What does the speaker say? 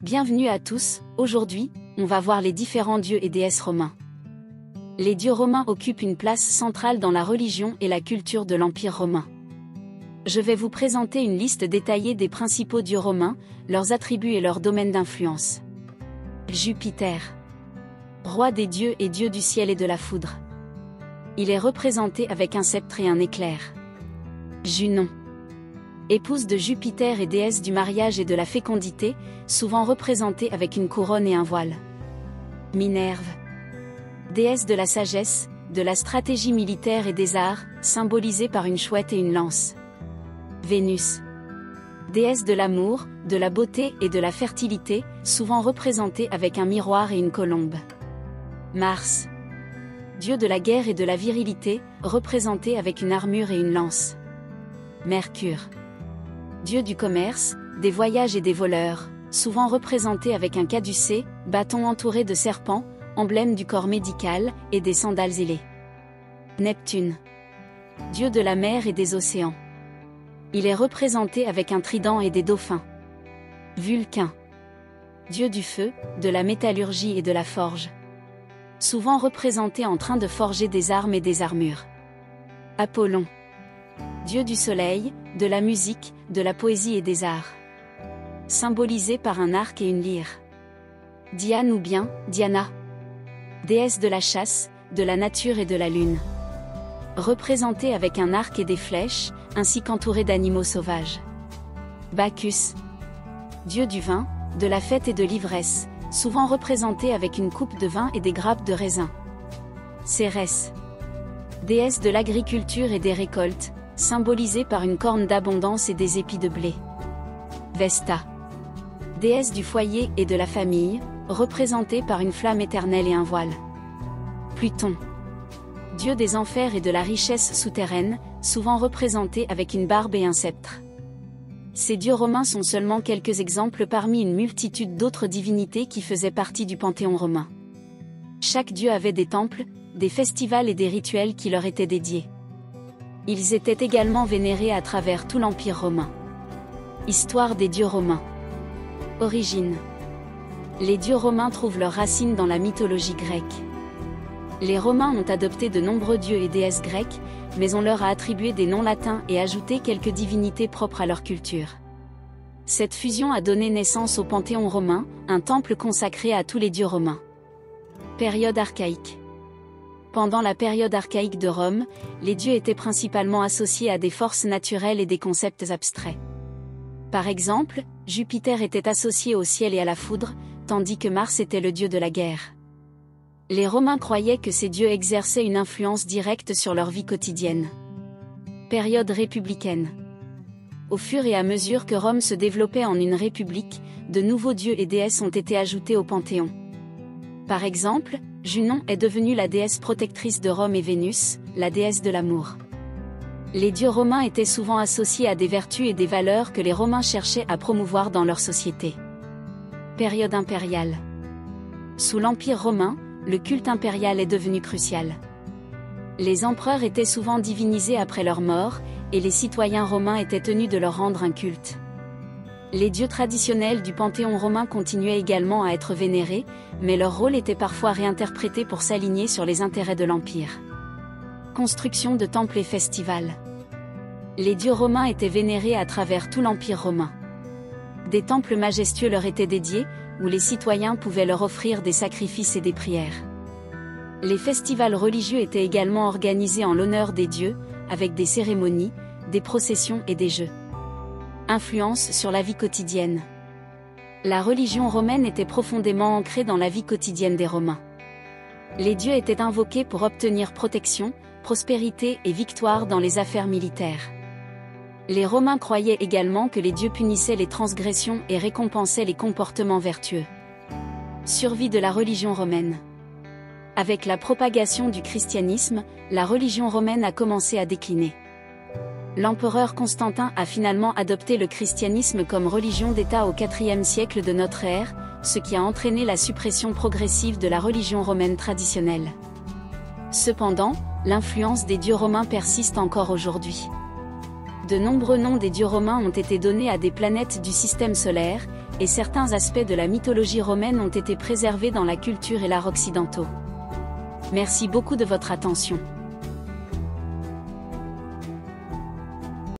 Bienvenue à tous, aujourd'hui, on va voir les différents dieux et déesses romains. Les dieux romains occupent une place centrale dans la religion et la culture de l'Empire romain. Je vais vous présenter une liste détaillée des principaux dieux romains, leurs attributs et leurs domaines d'influence. Jupiter. Roi des dieux et dieu du ciel et de la foudre. Il est représenté avec un sceptre et un éclair. Junon. Épouse de Jupiter et déesse du mariage et de la fécondité, souvent représentée avec une couronne et un voile. Minerve. Déesse de la sagesse, de la stratégie militaire et des arts, symbolisée par une chouette et une lance. Vénus. Déesse de l'amour, de la beauté et de la fertilité, souvent représentée avec un miroir et une colombe. Mars. Dieu de la guerre et de la virilité, représenté avec une armure et une lance. Mercure. Dieu du commerce, des voyages et des voleurs, souvent représenté avec un caducée, bâton entouré de serpents, emblème du corps médical, et des sandales ailées. Neptune. Dieu de la mer et des océans. Il est représenté avec un trident et des dauphins. Vulcain. Dieu du feu, de la métallurgie et de la forge. Souvent représenté en train de forger des armes et des armures. Apollon. Dieu du soleil, de la musique, de la poésie et des arts. Symbolisé par un arc et une lyre. Diane ou bien, Diana. Déesse de la chasse, de la nature et de la lune. Représentée avec un arc et des flèches, ainsi qu'entourée d'animaux sauvages. Bacchus. Dieu du vin, de la fête et de l'ivresse, souvent représenté avec une coupe de vin et des grappes de raisin. Cérès. Déesse de l'agriculture et des récoltes, symbolisée par une corne d'abondance et des épis de blé. Vesta. Déesse du foyer et de la famille, représentée par une flamme éternelle et un voile. Pluton. Dieu des enfers et de la richesse souterraine, souvent représenté avec une barbe et un sceptre. Ces dieux romains sont seulement quelques exemples parmi une multitude d'autres divinités qui faisaient partie du panthéon romain. Chaque dieu avait des temples, des festivals et des rituels qui leur étaient dédiés. Ils étaient également vénérés à travers tout l'Empire romain. Histoire des dieux romains. Origine. Les dieux romains trouvent leurs racines dans la mythologie grecque. Les Romains ont adopté de nombreux dieux et déesses grecs, mais on leur a attribué des noms latins et ajouté quelques divinités propres à leur culture. Cette fusion a donné naissance au Panthéon romain, un temple consacré à tous les dieux romains. Période archaïque. Pendant la période archaïque de Rome, les dieux étaient principalement associés à des forces naturelles et des concepts abstraits. Par exemple, Jupiter était associé au ciel et à la foudre, tandis que Mars était le dieu de la guerre. Les Romains croyaient que ces dieux exerçaient une influence directe sur leur vie quotidienne. Période républicaine. Au fur et à mesure que Rome se développait en une république, de nouveaux dieux et déesses ont été ajoutés au Panthéon. Par exemple, Junon est devenue la déesse protectrice de Rome et Vénus, la déesse de l'amour. Les dieux romains étaient souvent associés à des vertus et des valeurs que les Romains cherchaient à promouvoir dans leur société. Période impériale. Sous l'Empire romain, le culte impérial est devenu crucial. Les empereurs étaient souvent divinisés après leur mort, et les citoyens romains étaient tenus de leur rendre un culte. Les dieux traditionnels du panthéon romain continuaient également à être vénérés, mais leur rôle était parfois réinterprété pour s'aligner sur les intérêts de l'Empire. Construction de temples et festivals. Les dieux romains étaient vénérés à travers tout l'Empire romain. Des temples majestueux leur étaient dédiés, où les citoyens pouvaient leur offrir des sacrifices et des prières. Les festivals religieux étaient également organisés en l'honneur des dieux, avec des cérémonies, des processions et des jeux. Influence sur la vie quotidienne. La religion romaine était profondément ancrée dans la vie quotidienne des Romains. Les dieux étaient invoqués pour obtenir protection, prospérité et victoire dans les affaires militaires. Les Romains croyaient également que les dieux punissaient les transgressions et récompensaient les comportements vertueux. Survie de la religion romaine. Avec la propagation du christianisme, la religion romaine a commencé à décliner. L'empereur Constantin a finalement adopté le christianisme comme religion d'État au IVe siècle de notre ère, ce qui a entraîné la suppression progressive de la religion romaine traditionnelle. Cependant, l'influence des dieux romains persiste encore aujourd'hui. De nombreux noms des dieux romains ont été donnés à des planètes du système solaire, et certains aspects de la mythologie romaine ont été préservés dans la culture et l'art occidentaux. Merci beaucoup de votre attention.